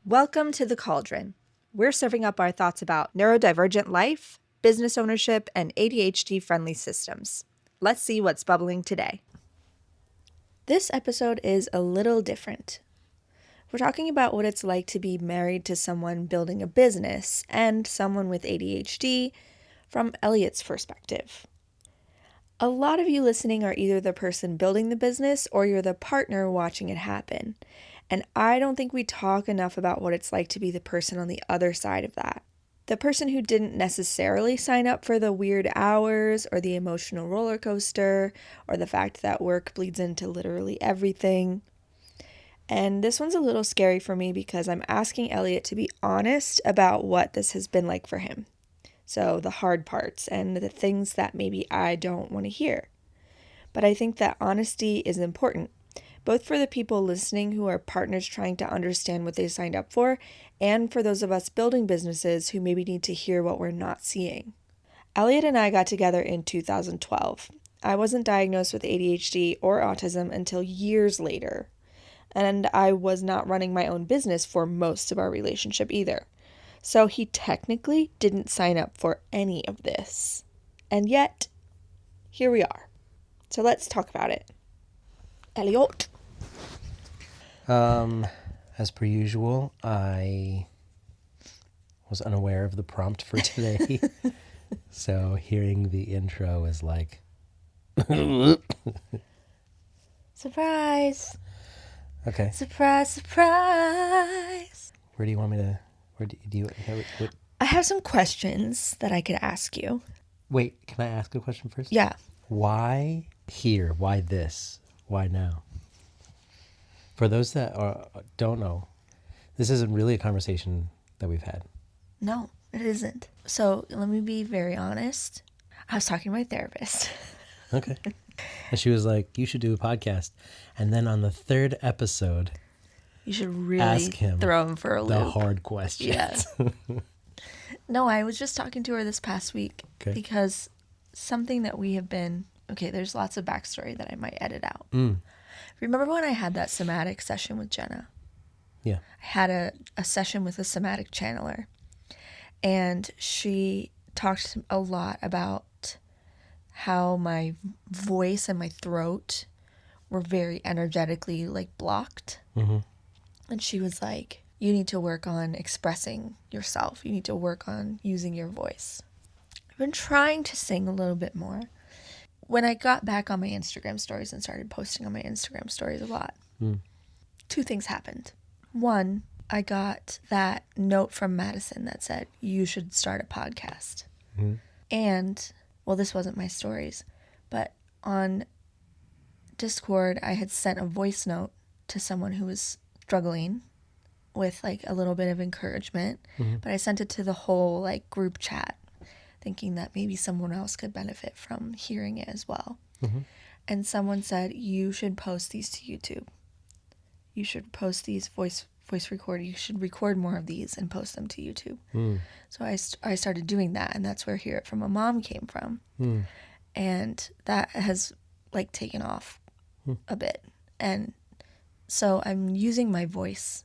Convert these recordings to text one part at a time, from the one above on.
Welcome to The Cauldron. We're serving up our thoughts about neurodivergent life, business ownership, and ADHD-friendly systems. Let's see what's bubbling today. This episode is a little different. We're talking about what it's like to be married to someone building a business and someone with ADHD from Elliott's perspective. A lot of you listening are either the person building the business or you're the partner watching it happen. And I don't think we talk enough about what it's like to be the person on the other side of that. The person who didn't necessarily sign up for the weird hours or the emotional roller coaster or the fact that work bleeds into literally everything. And this one's a little scary for me because I'm asking Elliott to be honest about what this has been like for him. So the hard parts and the things that maybe I don't want to hear. But I think that honesty is important, both for the people listening who are partners trying to understand what they signed up for, and for those of us building businesses who maybe need to hear what we're not seeing. Elliott and I got together in 2012. I wasn't diagnosed with ADHD or autism until years later, and I was not running my own business for most of our relationship either. So he technically didn't sign up for any of this. And yet, here we are. So let's talk about it. Elliott. As per usual, I was unaware of the prompt for today. So hearing the intro is like... Surprise. Okay. Surprise, surprise. Where do you want me to... What? I have some questions that I could ask you. Wait, can I ask a question first? Yeah. Why here? Why this? Why now? For those that don't know, this isn't really a conversation that we've had. No, it isn't. So let me be very honest. I was talking to my therapist. Okay. And she was like, you should do a podcast. And then on the third episode... You should really ask him throw him for a loop. The hard questions. Yes. No, I was just talking to her this past week because something that we have been... Okay, there's lots of backstory that I might edit out. Remember when I had that somatic session with Jenna? Yeah. I had a session with a somatic channeler. And she talked a lot about how my voice and my throat were very energetically blocked. Mm-hmm. And she was like, you need to work on expressing yourself. You need to work on using your voice. I've been trying to sing a little bit more. When I got back on my Instagram stories and started posting on my Instagram stories a lot, two things happened. One, I got that note from Madison that said, you should start a podcast. Mm-hmm. And, well, this wasn't my stories, but on Discord, I had sent a voice note to someone who was struggling with a little bit of encouragement, but I sent it to the whole group chat thinking that maybe someone else could benefit from hearing it as well. And someone said, you should post these to YouTube. You should post these voice record. You should record more of these and post them to YouTube. So I started doing that, and that's where Hear It From a Mom came from. And that has taken off a bit. And so I'm using my voice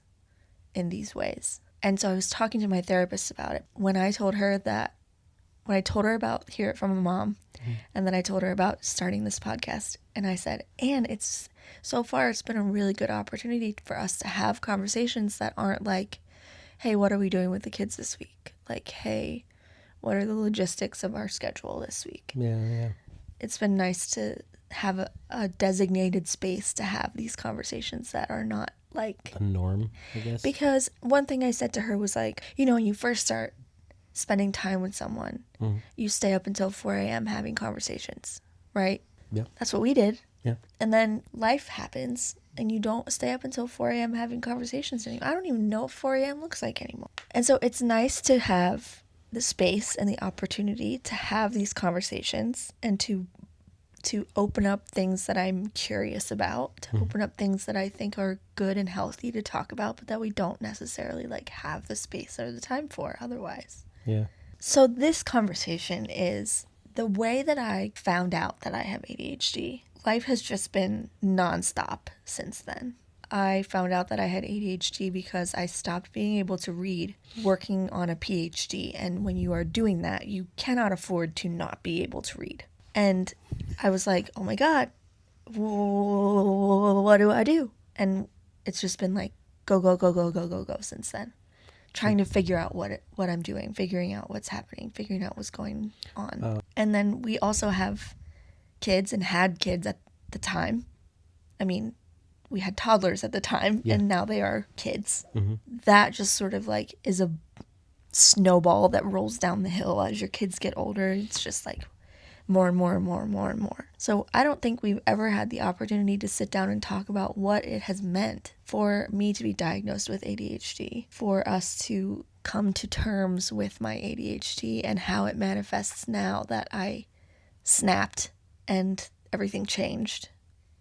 in these ways. And so I was talking to my therapist about it. When I told her about Hear It From a Mom, and then I told her about starting this podcast, and I said, and it's been a really good opportunity for us to have conversations that aren't hey, what are we doing with the kids this week? Hey, what are the logistics of our schedule this week? Yeah. It's been nice to have a designated space to have these conversations that are not a norm, I guess. Because one thing I said to her was when you first start spending time with someone, you stay up until 4 a.m. having conversations, right? Yeah. That's what we did. Yeah. And then life happens and you don't stay up until 4 a.m. having conversations anymore. I don't even know what 4 a.m. looks like anymore. And so it's nice to have the space and the opportunity to have these conversations and to open up things that I'm curious about, to open up things that I think are good and healthy to talk about, but that we don't necessarily have the space or the time for otherwise. Yeah. So this conversation is the way that I found out that I have ADHD. Life has just been nonstop since then. I found out that I had ADHD because I stopped being able to read working on a PhD. And when you are doing that, you cannot afford to not be able to read. And I was like, oh my God, what do I do? And it's just been like, go, go, go, go, go, go, go since then. Trying to figure out what I'm doing, figuring out what's happening, figuring out what's going on. And then we also have kids and had kids at the time. I mean, we had toddlers at the time, and now they are kids. That just sort of like is a snowball that rolls down the hill as your kids get older. It's just like more and more and more and more and more. So I don't think we've ever had the opportunity to sit down and talk about what it has meant for me to be diagnosed with ADHD, for us to come to terms with my ADHD and how it manifests now that I snapped and everything changed.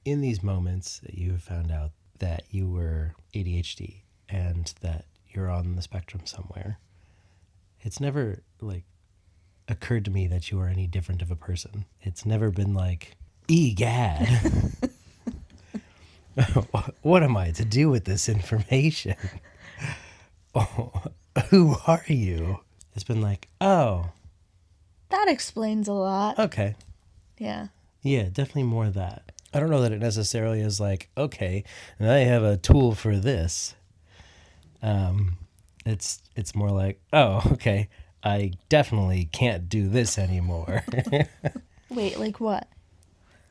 In these moments that you have found out that you were ADHD and that you're on the spectrum somewhere, it's never like occurred to me that you are any different of a person. It's never been like, egad, what am I to do with this information? Oh, who are you? It's been like, oh, That explains a lot. okay. Yeah. Yeah, definitely more of that. I don't know that it necessarily is like, okay, and I have a tool for this. It's more like, oh, okay, I definitely can't do this anymore. Wait, like what?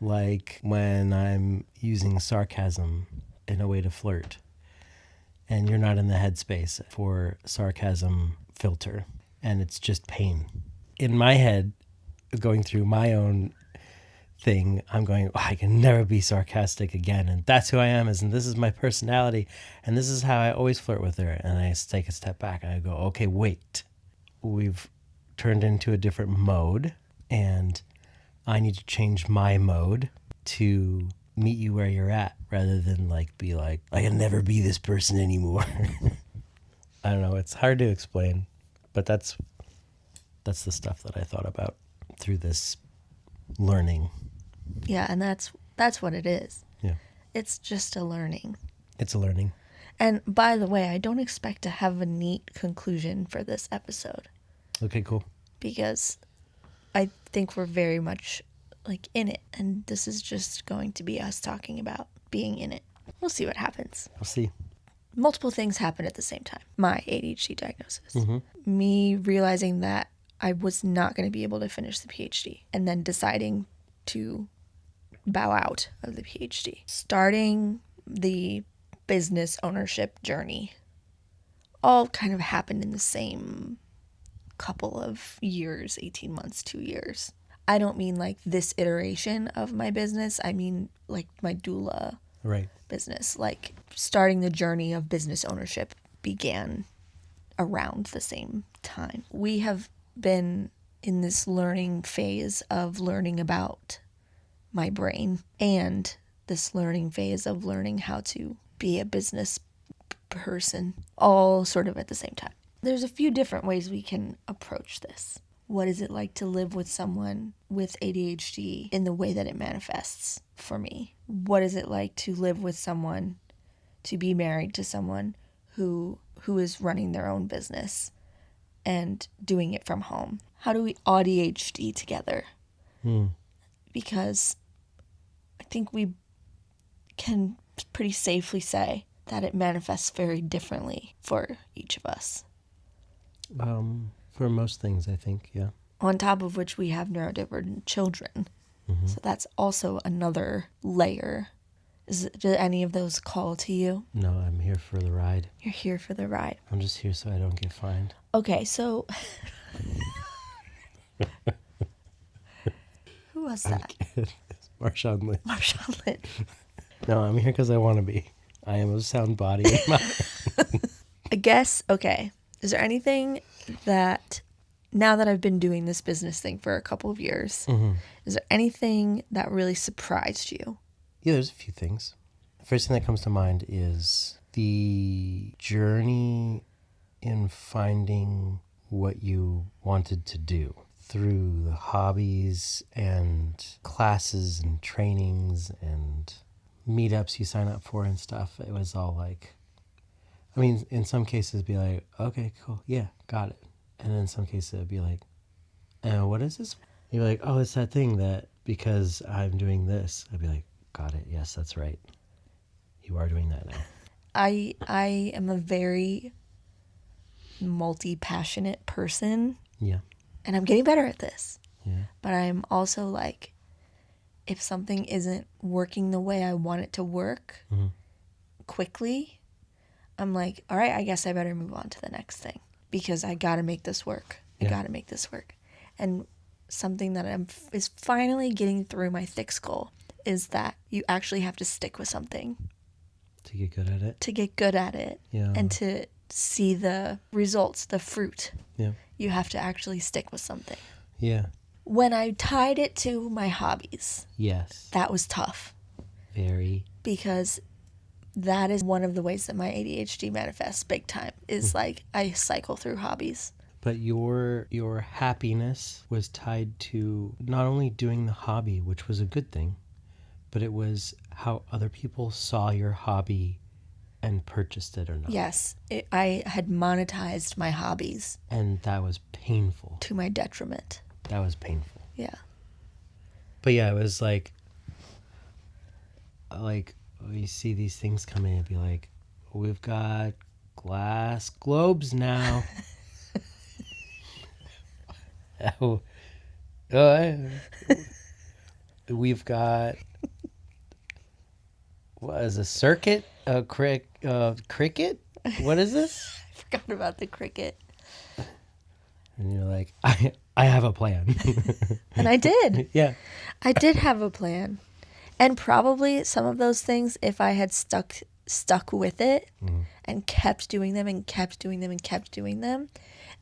Like when I'm using sarcasm in a way to flirt, and you're not in the headspace for sarcasm filter, and it's just pain. In my head, going through my own thing, I'm going, oh, I can never be sarcastic again, and that's who I am, and this is my personality, and this is how I always flirt with her. And I take a step back and I go, okay, wait, we've turned into a different mode, and I need to change my mode to meet you where you're at, rather than like be like, I can never be this person anymore. I don't know, it's hard to explain, but that's the stuff that I thought about through this learning. Yeah, and that's what it is. Yeah. It's just a learning. It's a learning. And by the way, I don't expect to have a neat conclusion for this episode Okay, cool. because I think we're very much like in it, and this is just going to be us talking about being in it. We'll see what happens. We'll see. Multiple things happen at the same time. My ADHD diagnosis. Me realizing that I was not going to be able to finish the PhD, and then deciding to bow out of the PhD. Starting the business ownership journey. All kind of happened in the same couple of years, 18 months, 2 years. I don't mean like this iteration of my business. I mean like my doula business. Like starting the journey of business ownership began around the same time. We have been in this learning phase of learning about my brain and this learning phase of learning how to be a business person, all sort of at the same time. There's a few different ways we can approach this. What is it like to live with someone with ADHD in the way that it manifests for me? What is it like to live with someone, to be married to someone who is running their own business and doing it from home? How do we ADHD together? Because I think we can pretty safely say that it manifests very differently for each of us. For most things, I think, yeah. On top of which we have neurodivergent children. So that's also another layer. Do any of those call to you? No, I'm here for the ride. You're here for the ride. I'm just here so I don't get fined. Okay, so who was that? Marshawn Lynch. Marshawn Lynch. No, I'm here because I want to be. I am a sound body. I guess, okay. Is there anything that, now that I've been doing this business thing for a couple of years, is there anything that really surprised you? Yeah, there's a few things. The first thing that comes to mind is the journey in finding what you wanted to do through the hobbies and classes and trainings and meetups you sign up for and stuff, it was all like, I mean, in some cases it'd be like, okay, cool, yeah, got it. And in some cases it'd be like, what is this? You're like, oh, it's that thing that because I'm doing this. I'd be like, got it, yes, that's right. You are doing that now. I am a very multi-passionate person. Yeah. And I'm getting better at this. Yeah. But I'm also like, if something isn't working the way I want it to work quickly, I'm like, all right, I guess I better move on to the next thing because I got to make this work. I got to make this work. And something that is finally getting through my thick skull is that you actually have to stick with something. To get good at it? To get good at it. Yeah. And to see the results, the fruit. Yeah. You have to actually stick with something. Yeah. When I tied it to my hobbies. Yes. That was tough. Very. Because that is one of the ways that my ADHD manifests big time. Is like I cycle through hobbies. But your happiness was tied to not only doing the hobby, which was a good thing, but it was how other people saw your hobby and purchased it or not. Yes. I had monetized my hobbies. And that was painful. To my detriment. That was painful. Yeah. But yeah, it was like you see these things come in and be like, we've got glass globes now. We've got what is a circuit? A cricket? What is this? I forgot about the cricket. And you're like, I have a plan. And I did. Yeah. I did have a plan. And probably some of those things, if I had stuck with it and kept doing them and kept doing them and kept doing them,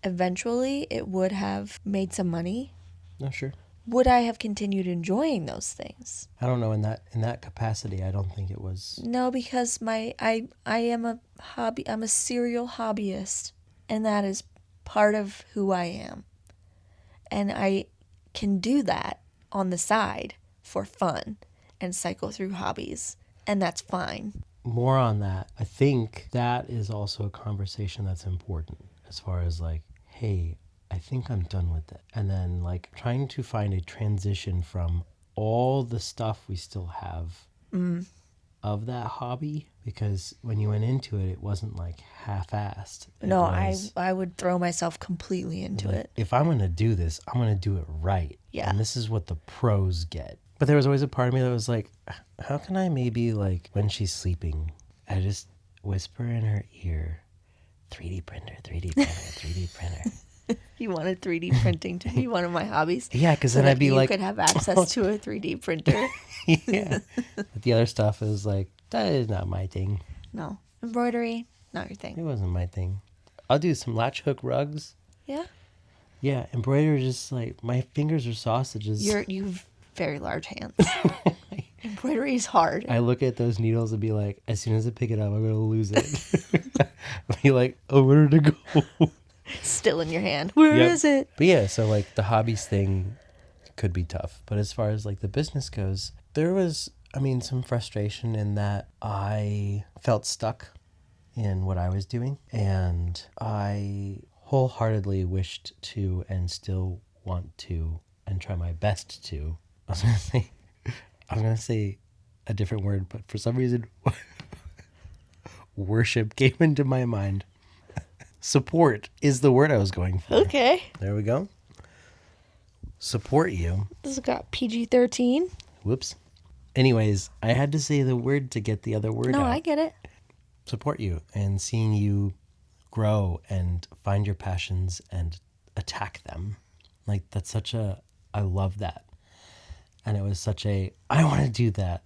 eventually it would have made some money. No, sure. Would I have continued enjoying those things? I don't know, in that capacity, I don't think it was. No, because I am I'm a serial hobbyist, and that is part of who I am. And I can do that on the side for fun and cycle through hobbies, and that's fine. More on that. I think that is also a conversation that's important as far as like, hey, I think I'm done with it. And then like trying to find a transition from all the stuff we still have of that hobby, because when you went into it, it wasn't like half-assed. No, I would throw myself completely into it. If I'm going to do this, I'm going to do it right. Yeah. And this is what the pros get. But there was always a part of me that was like, how can I maybe like when she's sleeping, I just whisper in her ear, 3D printer, 3D printer, 3D printer. You wanted 3D printing to be one of my hobbies? Yeah, because then I'd be like... You could have access to a 3D printer. Yeah. But the other stuff is like, that is not my thing. No. Embroidery, not your It thing. wasn't my thing. I'll do some latch hook rugs. Yeah? Yeah, embroidery just like, my fingers are sausages. You've very large hands. Embroidery is hard. I look at those needles and be like, as soon as I pick it up, I'm going to lose it. I'll be like, oh, where did it go? Still in your hand. Where is it? But yeah, so like the hobbies thing could be tough. But as far as like the business goes, there was, I mean, some frustration in that I felt stuck in what I was doing. And I wholeheartedly wished to and still want to and try my best to. I was going to say a different word, but for some reason, worship came into my mind. Support is the word I was going for. Okay. There we go. Support you. This has got PG-13. Whoops. Anyways, I had to say the word to get the other word out. No, I get it. Support you and seeing you grow and find your passions and attack them. Like that's such a, I love that. And it was such a, I want to do that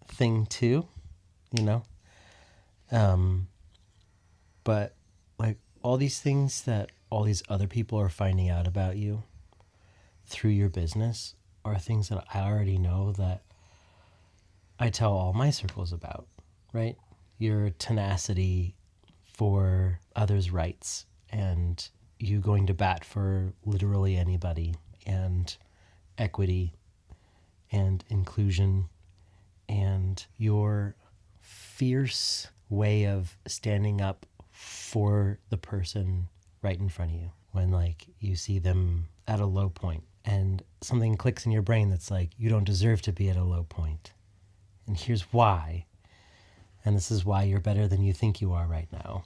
thing too, you know? But like all these things that all these other people are finding out about you through your business are things that I already know that I tell all my circles about, right? Your tenacity for others' rights and you going to bat for literally anybody and equity and inclusion and your fierce way of standing up for the person right in front of you when like you see them at a low point and something clicks in your brain that's like, you don't deserve to be at a low point. And here's why. And this is why you're better than you think you are right now.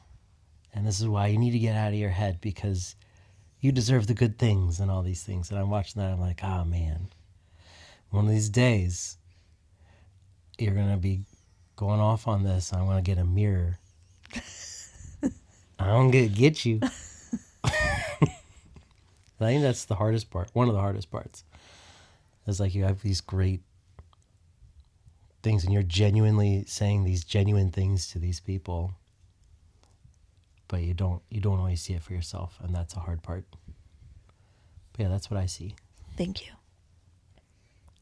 And this is why you need to get out of your head because you deserve the good things and all these things. And I'm watching that, I'm like, ah, man, one of these days you're going to be going off on this. I'm going to get a mirror. I'm going to get you. I think that's the hardest part. One of the hardest parts is like you have these great things and you're genuinely saying these genuine things to these people, but you don't always see it for yourself, and that's a hard part. But yeah, that's what I see. Thank you.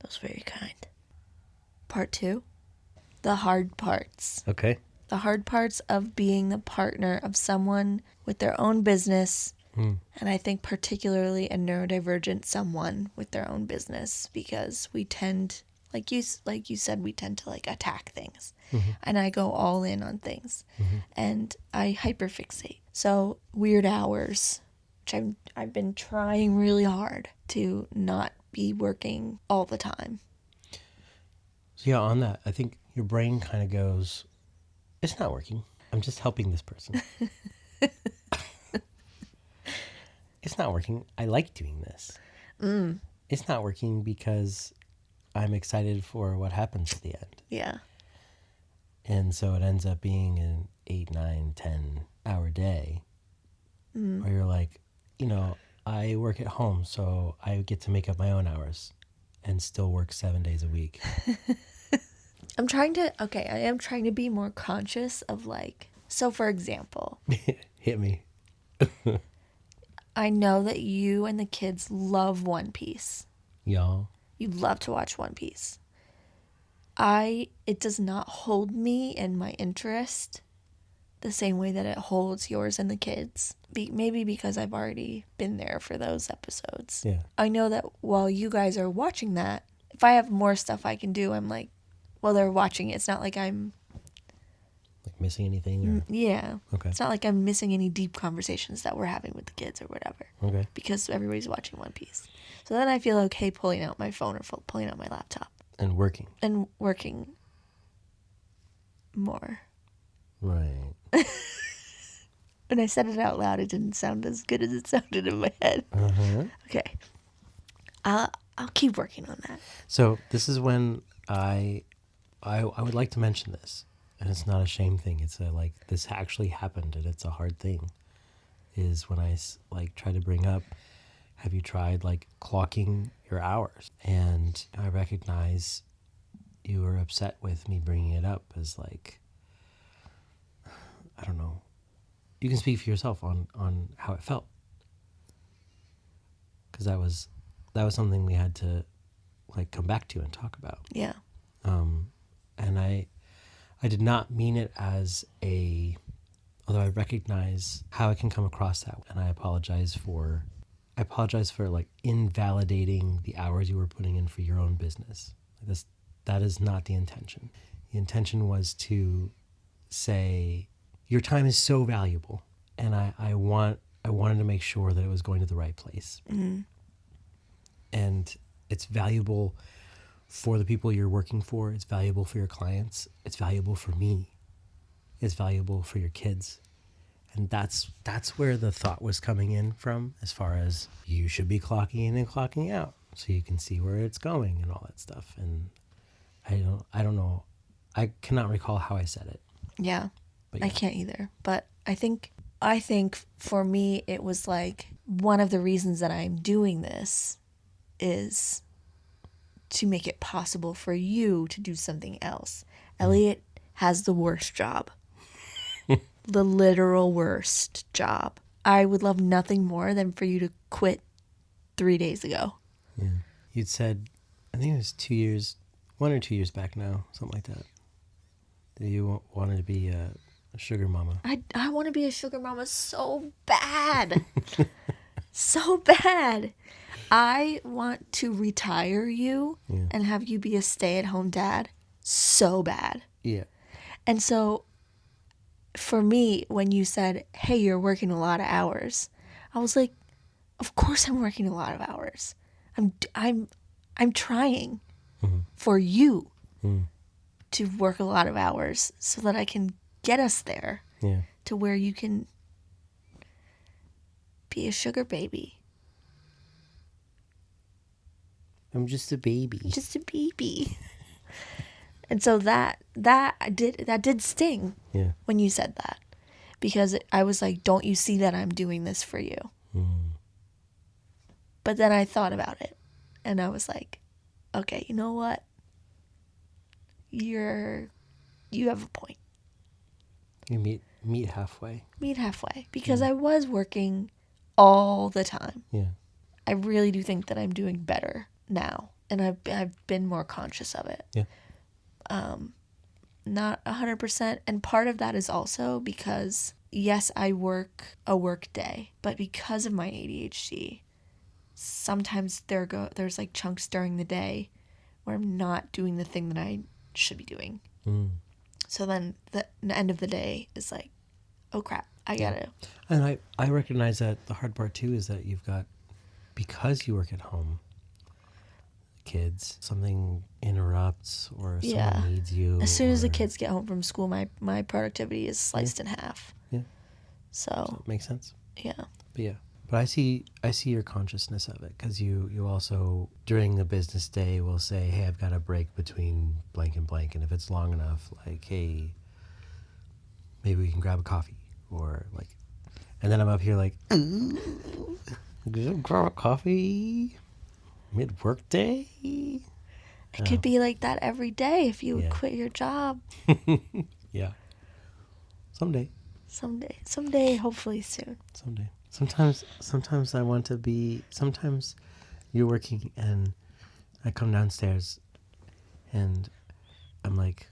That was very kind. Part 2, the hard parts. Okay. The hard parts of being the partner of someone with their own business, and I think particularly a neurodivergent someone with their own business, because we tend, like you said, we tend to like attack things, and I go all in on things, and I hyperfixate. So weird hours, which I've been trying really hard to not be working all the time. So yeah, on that, I think your brain kind of goes, it's not working. I'm just helping this person. It's not working. I like doing this. It's not working because I'm excited for what happens at the end. Yeah. And so it ends up being an 8, 9, 10 hour day where you're like, I work at home, so I get to make up my own hours and still work 7 days a week. I am trying to be more conscious of like, so for example, Hit me. I know that you and the kids love One Piece. Y'all. You love to watch One Piece. It does not hold me in my interest the same way that it holds yours and the kids. Maybe because I've already been there for those episodes. Yeah. I know that while you guys are watching that, if I have more stuff I can do, I'm like, well, they're watching it. It's not like I'm Like missing anything? Or... Yeah. Okay. It's not like I'm missing any deep conversations that we're having with the kids or whatever. Okay. Because everybody's watching One Piece. So then I feel okay pulling out my phone or pulling out my laptop. And working. And working more. Right. When I said it out loud, it didn't sound as good as it sounded in my head. Uh-huh. Okay. I'll keep working on that. So this is when I would like to mention this, and it's not a shame thing. It's like this actually happened, and it's a hard thing. Is when I like try to bring up, have you tried like clocking your hours? And I recognize you were upset with me bringing it up as like, I don't know. You can speak for yourself on how it felt, because that was something we had to like come back to and talk about. Yeah. And I did not mean it as although I recognize how it can come across that way, and I apologize for like invalidating the hours you were putting in for your own business. That is not the intention. The intention was to say, your time is so valuable, and I wanted to make sure that it was going to the right place. Mm-hmm. And it's valuable for the people you're working for. It's valuable for your clients. It's valuable for me. It's valuable for your kids. And that's where the thought was coming in from, as far as you should be clocking in and clocking out so you can see where it's going and all that stuff. And I don't know. I cannot recall how I said it. Yeah. But I can't either. But I think for me, it was like one of the reasons that I'm doing this is to make it possible for you to do something else. Elliott has the worst job. The literal worst job. I would love nothing more than for you to quit 3 days ago. Yeah. You'd said, I think it was 2 years, 1 or 2 years back now, something like that. That you wanted to be a sugar mama. I want to be a sugar mama so bad. So bad. I want to retire you and have you be a stay-at-home dad so bad. Yeah. And so for me, when you said, "Hey, you're working a lot of hours," I was like, "Of course I'm working a lot of hours. I'm trying for you to work a lot of hours so that I can get us there Yeah. to where you can be a sugar baby, I'm just a baby. just a baby." And so that did sting Yeah. when you said that, because I was like, "Don't you see that I'm doing this for you?" But then I thought about it, and I was like, "Okay, you know what? You have a point. You meet halfway. Meet halfway." Because I was working all the time. Yeah. I really do think that I'm doing better now, and I've been more conscious of it. Yeah. Not 100%, and part of that is also because yes, I work a work day, but because of my ADHD, sometimes there's like chunks during the day where I'm not doing the thing that I should be doing. So then the end of the day is like, oh crap, I gotta. And I recognize that the hard part too is that you've got, because you work at home, kids, something interrupts or Yeah. someone needs you. As soon as the or- kids get home from school, my productivity is sliced in half. Yeah. So Makes sense. yeah, But yeah. But I see your consciousness of it, because you also during a business day will say, hey, I've got a break between blank and blank, and if it's long enough, like, hey, maybe we can grab a coffee, or like, and then I'm up here like, grab a coffee mid work day. it could be like that every day if you would Yeah. quit your job Yeah. Someday. someday, hopefully soon. Someday. Sometimes I want to be. Sometimes you're working and I come downstairs and I'm like,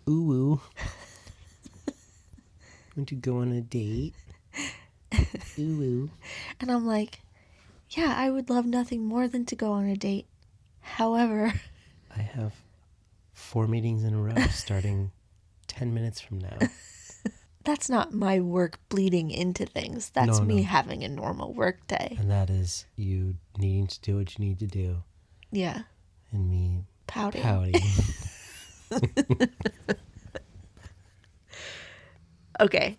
ooh, want to go on a date? Ooh. And I'm like, yeah, I would love nothing more than to go on a date. However, I have 4 meetings in a row starting 10 minutes from now. that's not my work bleeding into things. That's No, me no. having a normal work day. And that is you needing to do what you need to do, Yeah, and me pouting. pouting. Okay,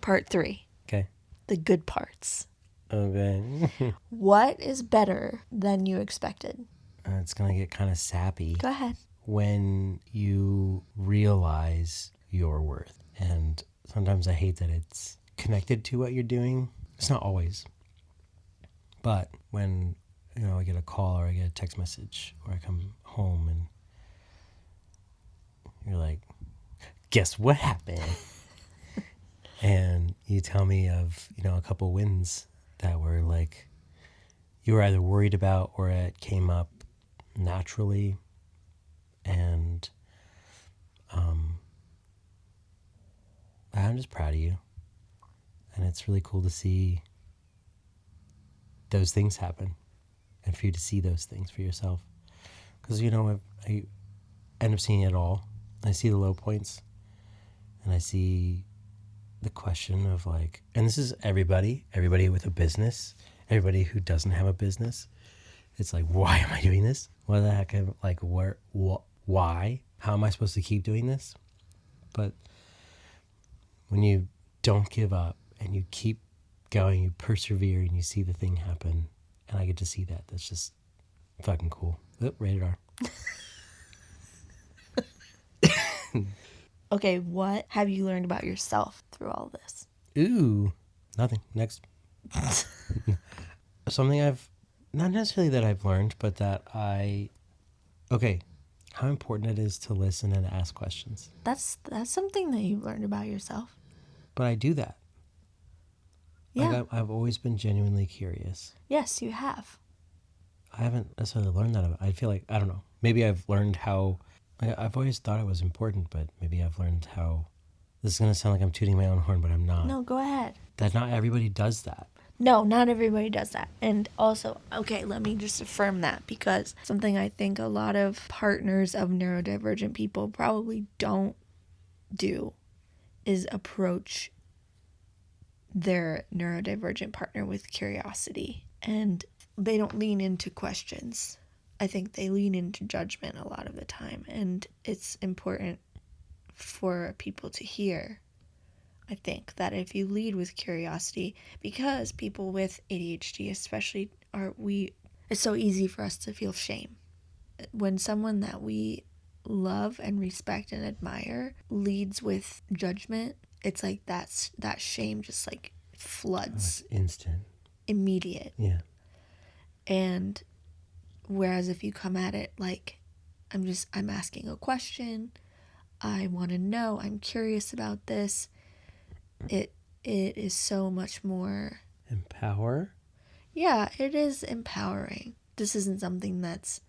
part 3, Okay. the good parts. Okay. What is better than you expected? It's going to get kind of sappy. Go ahead. When you realize your worth. And sometimes I hate that it's connected to what you're doing. It's not always. But when, I get a call or I get a text message or I come home and you're like, guess what happened? And you tell me of, a couple wins that were like, you were either worried about or it came up naturally. And I'm just proud of you. And it's really cool to see those things happen and for you to see those things for yourself. Because, I end up seeing it all. I see the low points and I see the question of like, and this is everybody with a business, everybody who doesn't have a business. It's like, why am I doing this? What the heck? Like, why? How am I supposed to keep doing this? But when you don't give up and you keep going, you persevere and you see the thing happen, and I get to see that. That's just fucking cool. Oh, rated R. Okay, what have you learned about yourself through all this? Ooh, nothing. Next. Something not necessarily that I've learned, but that how important it is to listen and ask questions. That's something that you've learned about yourself. But I do that. Yeah. Like I've always been genuinely curious. Yes, you have. I haven't necessarily learned that. I feel like, I don't know. Maybe I've learned how, I've always thought it was important, but maybe I've learned how, this is going to sound like I'm tooting my own horn, but I'm not. No, go ahead. That not everybody does that. No, not everybody does that. And also, okay, let me just affirm that, because something I think a lot of partners of neurodivergent people probably don't do is approach their neurodivergent partner with curiosity, and they don't lean into questions. I think they lean into judgment a lot of the time, and it's important for people to hear. I think that if you lead with curiosity, because people with ADHD especially it's so easy for us to feel shame when someone that we love and respect and admire leads with judgment. It's like that shame just like floods, it's instant, immediate. yeah. And whereas if you come at it like, I'm asking a question, I want to know, I'm curious about this, it is so much more Empower. yeah, it is empowering. This isn't something that's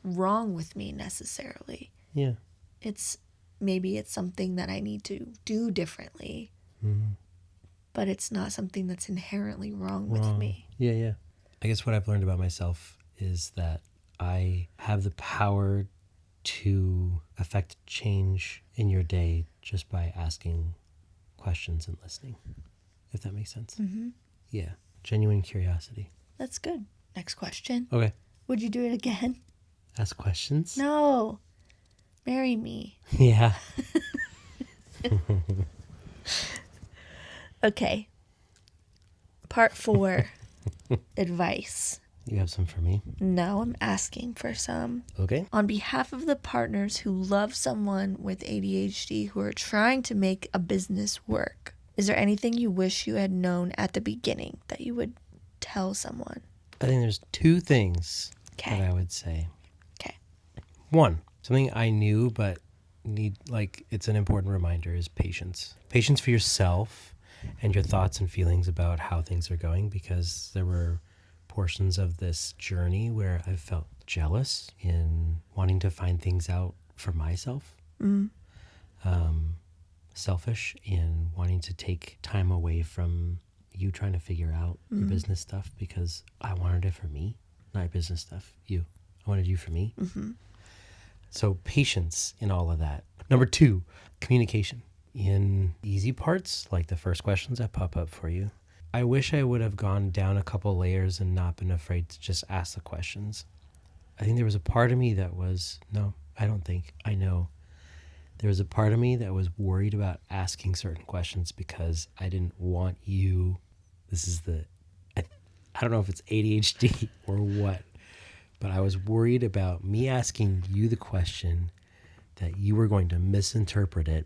wrong with me necessarily. Yeah. Maybe it's something that I need to do differently, but it's not something that's inherently wrong with me. Yeah. I guess what I've learned about myself is that I have the power to affect change in your day just by asking questions and listening, if that makes sense. Mm-hmm. Yeah. Genuine curiosity. That's good. Next question. Okay. Would you do it again? Ask questions? No. Marry me. Yeah. Okay. Part 4. Advice. You have some for me? No, I'm asking for some. Okay. On behalf of the partners who love someone with ADHD who are trying to make a business work, is there anything you wish you had known at the beginning that you would tell someone? I think there's 2 things Okay. that I would say. Okay. 1, something I knew but it's an important reminder, is patience. Patience for yourself and your thoughts and feelings about how things are going, because there were portions of this journey where I felt jealous in wanting to find things out for myself. Selfish in wanting to take time away from you trying to figure out your business stuff, because I wanted it for me, not your business stuff. I wanted you for me. So patience in all of that. Number 2, communication. In easy parts, like the first questions that pop up for you, I wish I would have gone down a couple layers and not been afraid to just ask the questions. I think there was a part of me that was, no, I don't think, I know. There was a part of me that was worried about asking certain questions because I didn't want you, I don't know if it's ADHD or what, but I was worried about me asking you the question that you were going to misinterpret it,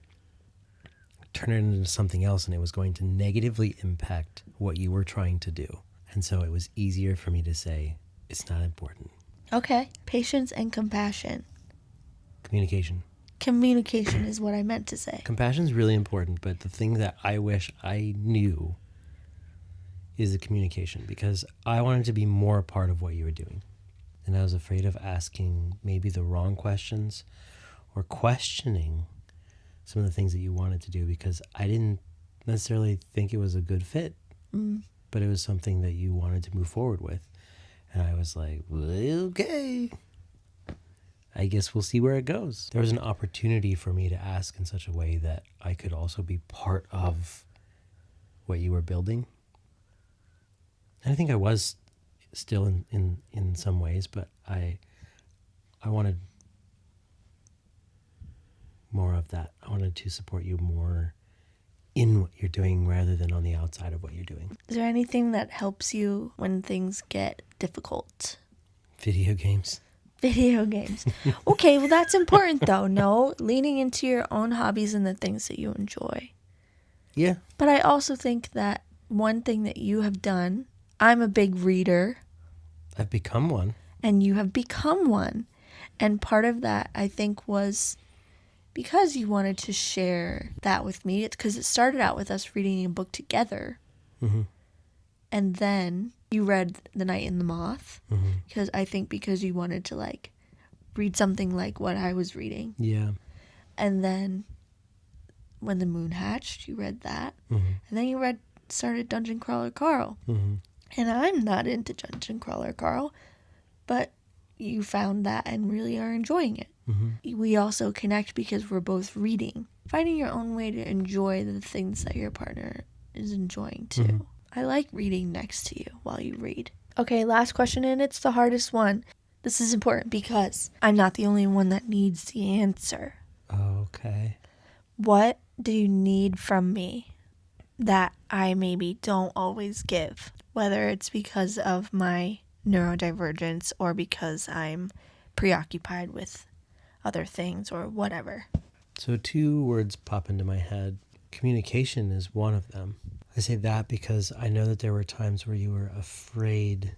turn it into something else, and it was going to negatively impact what you were trying to do. And so it was easier for me to say, it's not important. Okay. Patience and compassion. Communication. Communication is what I meant to say. Compassion is really important, but the thing that I wish I knew is the communication, because I wanted to be more a part of what you were doing. And I was afraid of asking maybe the wrong questions or questioning some of the things that you wanted to do, because I didn't necessarily think it was a good fit, but it was something that you wanted to move forward with. And I was like, well, okay, I guess we'll see where it goes. There was an opportunity for me to ask in such a way that I could also be part of what you were building. And I think I was still in some ways, but I wanted more of that. I wanted to support you more in what you're doing rather than on the outside of what you're doing. Is there anything that helps you when things get difficult? Video games. Video games. Okay, well that's important though, no? Leaning into your own hobbies and the things that you enjoy. Yeah. But I also think that one thing that you have done, I'm a big reader. I've become one. And you have become one. And part of that, I think, was because you wanted to share that with me. It's because it started out with us reading a book together. And then you read The Night and the Moth. Because you wanted to read something like what I was reading. Yeah. And then When the Moon Hatched, you read that. And then you started Dungeon Crawler Carl. And I'm not into Dungeon Crawler, Carl, but you found that and really are enjoying it. Mm-hmm. We also connect because we're both reading. Finding your own way to enjoy the things that your partner is enjoying too. Mm-hmm. I like reading next to you while you read. Okay, last question, and it's the hardest one. This is important because I'm not the only one that needs the answer. Okay. What do you need from me that I maybe don't always give? Whether it's because of my neurodivergence or because I'm preoccupied with other things or whatever. So 2 words pop into my head. Communication is one of them. I say that because I know that there were times where you were afraid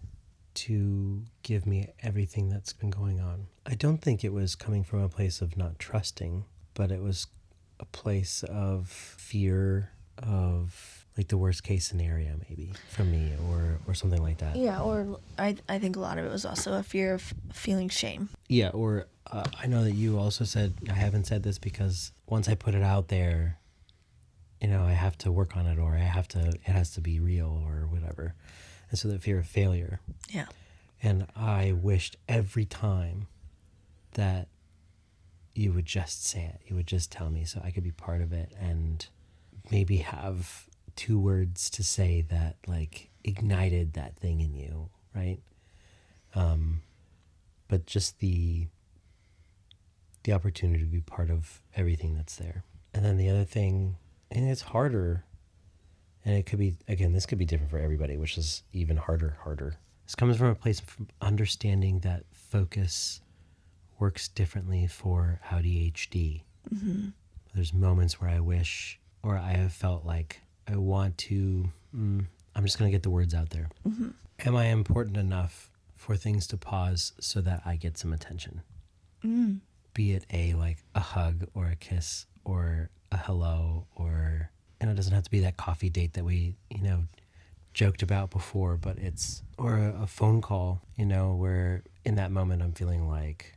to give me everything that's been going on. I don't think it was coming from a place of not trusting, but it was a place of fear of like the worst case scenario maybe for me or something like that. Yeah, or I think a lot of it was also a fear of feeling shame. Yeah, or I know that you also said, I haven't said this because once I put it out there, I have to work on it, or it has to be real or whatever. And so the fear of failure. Yeah. And I wished every time that you would just say it. You would just tell me so I could be part of it and maybe have 2 words to say that like ignited that thing in you, right? But just the opportunity to be part of everything that's there. And then the other thing, and it's harder, and it could be, again, this could be different for everybody, which is even harder. This comes from a place of understanding that focus works differently for ADHD. Mm-hmm. There's moments where I wish, or I have felt like I want to, I'm just going to get the words out there. Mm-hmm. Am I important enough for things to pause so that I get some attention? Mm. Be it a hug or a kiss or a hello, or, and it doesn't have to be that coffee date that we, joked about before, but or a phone call, where in that moment I'm feeling like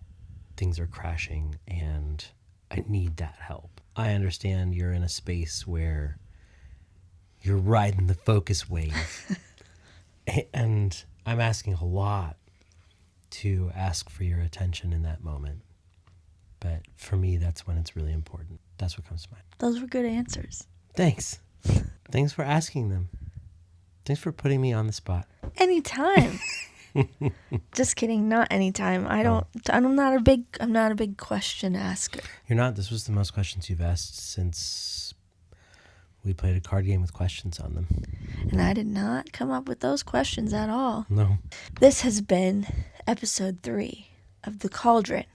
things are crashing and I need that help. I understand you're in a space where you're riding the focus wave and I'm asking a lot to ask for your attention in that moment. But for me, that's when it's really important. That's what comes to mind. Those were good answers. Thanks. Thanks for asking them. Thanks for putting me on the spot. Anytime. Just kidding, not anytime. I'm not a big question asker. You're not. This was the most questions you've asked since we played a card game with questions on them. And I did not come up with those questions at all. No. This has been episode 3 of The Cauldron.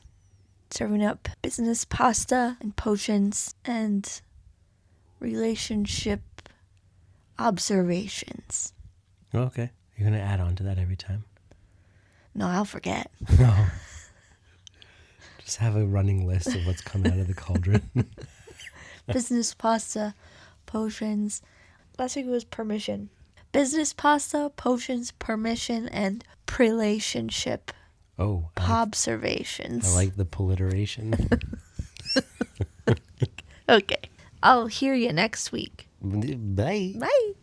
Serving up business pasta and potions and relationship observations. Oh, okay. You're going to add on to that every time? No, I'll forget. No. Just have a running list of what's come out of the cauldron. Business pasta, potions. Last week was permission. Business pasta, potions, permission, and relationship Oh. observations. I like the alliteration. Okay. I'll hear you next week. Bye. Bye.